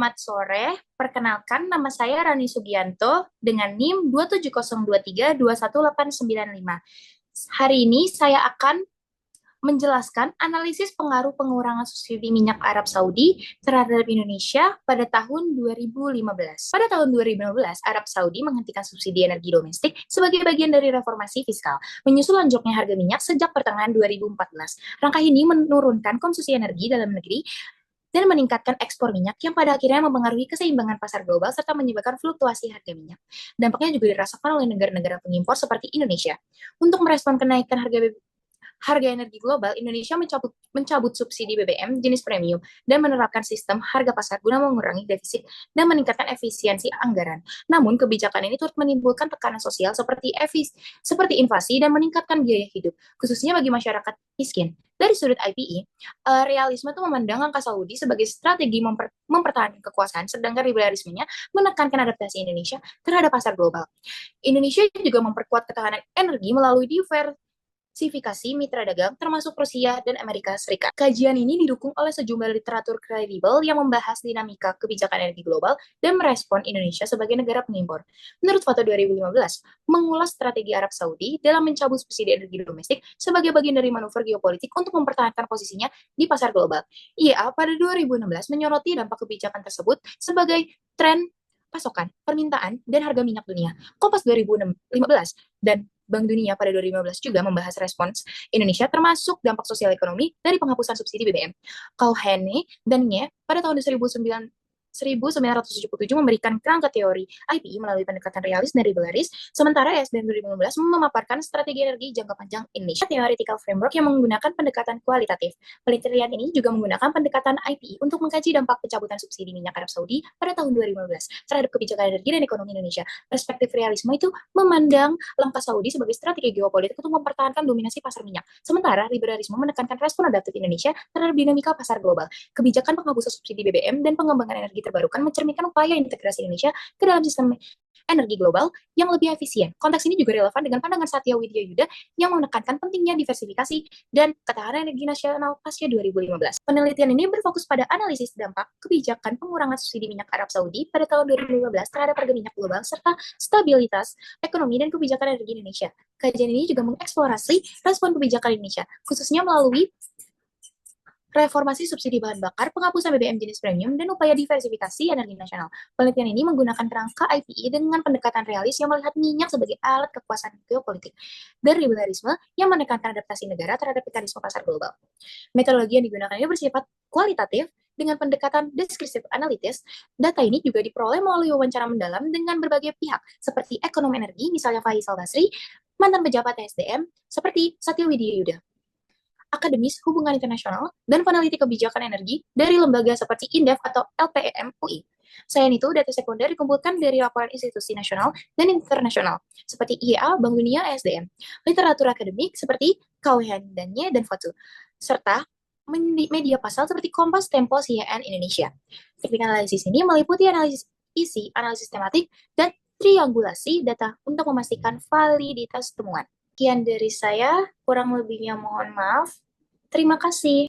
Selamat sore, perkenalkan nama saya Rani Sugianto dengan NIM 27023219895. Hari ini saya akan menjelaskan analisis pengaruh pengurangan subsidi minyak Arab Saudi terhadap Indonesia pada tahun 2015. Pada tahun 2015, Arab Saudi menghentikan subsidi energi domestik sebagai bagian dari reformasi fiskal, menyusul anjloknya harga minyak sejak pertengahan 2014. Langkah ini menurunkan konsumsi energi dalam negeri dan meningkatkan ekspor minyak yang pada akhirnya mempengaruhi keseimbangan pasar global serta menyebabkan fluktuasi harga minyak. Dampaknya juga dirasakan oleh negara-negara pengimpor seperti Indonesia. Untuk merespon kenaikan harga energi global, Indonesia mencabut subsidi BBM jenis premium dan menerapkan sistem harga pasar guna mengurangi defisit dan meningkatkan efisiensi anggaran. Namun, kebijakan ini turut menimbulkan tekanan sosial seperti inflasi dan meningkatkan biaya hidup, khususnya bagi masyarakat miskin. Dari sudut IPI, realisme itu memandang langkah Saudi sebagai strategi mempertahankan kekuasaan, sedangkan liberalismenya menekankan adaptasi Indonesia terhadap pasar global. Indonesia juga memperkuat ketahanan energi melalui diversifikasi mitra dagang termasuk Rusia dan Amerika Serikat. Kajian ini didukung oleh sejumlah literatur kredibel yang membahas dinamika kebijakan energi global dan merespon Indonesia sebagai negara pengimpor. Menurut Foto 2015, mengulas strategi Arab Saudi dalam mencabut subsidi energi domestik sebagai bagian dari manuver geopolitik untuk mempertahankan posisinya di pasar global. IEA pada 2016 menyoroti dampak kebijakan tersebut sebagai tren pasokan, permintaan, dan harga minyak dunia. Kompas 2015 dan Bank Dunia pada 2015 juga membahas respons Indonesia termasuk dampak sosial ekonomi dari penghapusan subsidi BBM. Kauhene dan Nye pada tahun 1977 memberikan kerangka teori IPI melalui pendekatan realis dan liberis, sementara SDM 2015 memaparkan strategi energi jangka panjang Indonesia theoretical framework yang menggunakan pendekatan kualitatif. Penelitian ini juga menggunakan pendekatan IPI untuk mengkaji dampak pencabutan subsidi minyak Arab Saudi pada tahun 2015 terhadap kebijakan energi dan ekonomi Indonesia. Perspektif realisme itu memandang langkah Saudi sebagai strategi geopolitik untuk mempertahankan dominasi pasar minyak, sementara liberalisme menekankan respon adaptif Indonesia terhadap dinamika pasar global. Kebijakan penghapusan subsidi BBM dan pengembangan energi terbarukan mencerminkan upaya integrasi Indonesia ke dalam sistem energi global yang lebih efisien. Konteks ini juga relevan dengan pandangan Satya Widya Yuda yang menekankan pentingnya diversifikasi dan ketahanan energi nasional pasca 2015. Penelitian ini berfokus pada analisis dampak kebijakan pengurangan subsidi minyak Arab Saudi pada tahun 2015 terhadap harga minyak global serta stabilitas ekonomi dan kebijakan energi Indonesia. Kajian ini juga mengeksplorasi respon kebijakan Indonesia, khususnya melalui reformasi subsidi bahan bakar, penghapusan BBM jenis premium, dan upaya diversifikasi energi nasional. Penelitian ini menggunakan kerangka IPI dengan pendekatan realis yang melihat minyak sebagai alat kekuasaan geopolitik, dan liberalisme yang menekankan adaptasi negara terhadap mekanisme pasar global. Metodologi yang digunakan ini bersifat kualitatif dengan pendekatan deskriptif analitis. Data ini juga diperoleh melalui wawancara mendalam dengan berbagai pihak, seperti ekonom energi, misalnya Faisal Basri, mantan pejabat SDM, seperti Satya Widya Yuda, akademis hubungan internasional, dan peneliti kebijakan energi dari lembaga seperti INDEF atau LPEM UI. Selain itu, data sekunder dikumpulkan dari laporan institusi nasional dan internasional, seperti IEA, Bank Dunia, SDM, literatur akademik seperti Kauhen dan Nye dan Fatu, serta media pasal seperti Kompas, Tempo, CNN Indonesia. Teknik analisis ini meliputi analisis isi, analisis tematik, dan triangulasi data untuk memastikan validitas temuan. Sekian dari saya, kurang lebihnya mohon maaf. Terima kasih.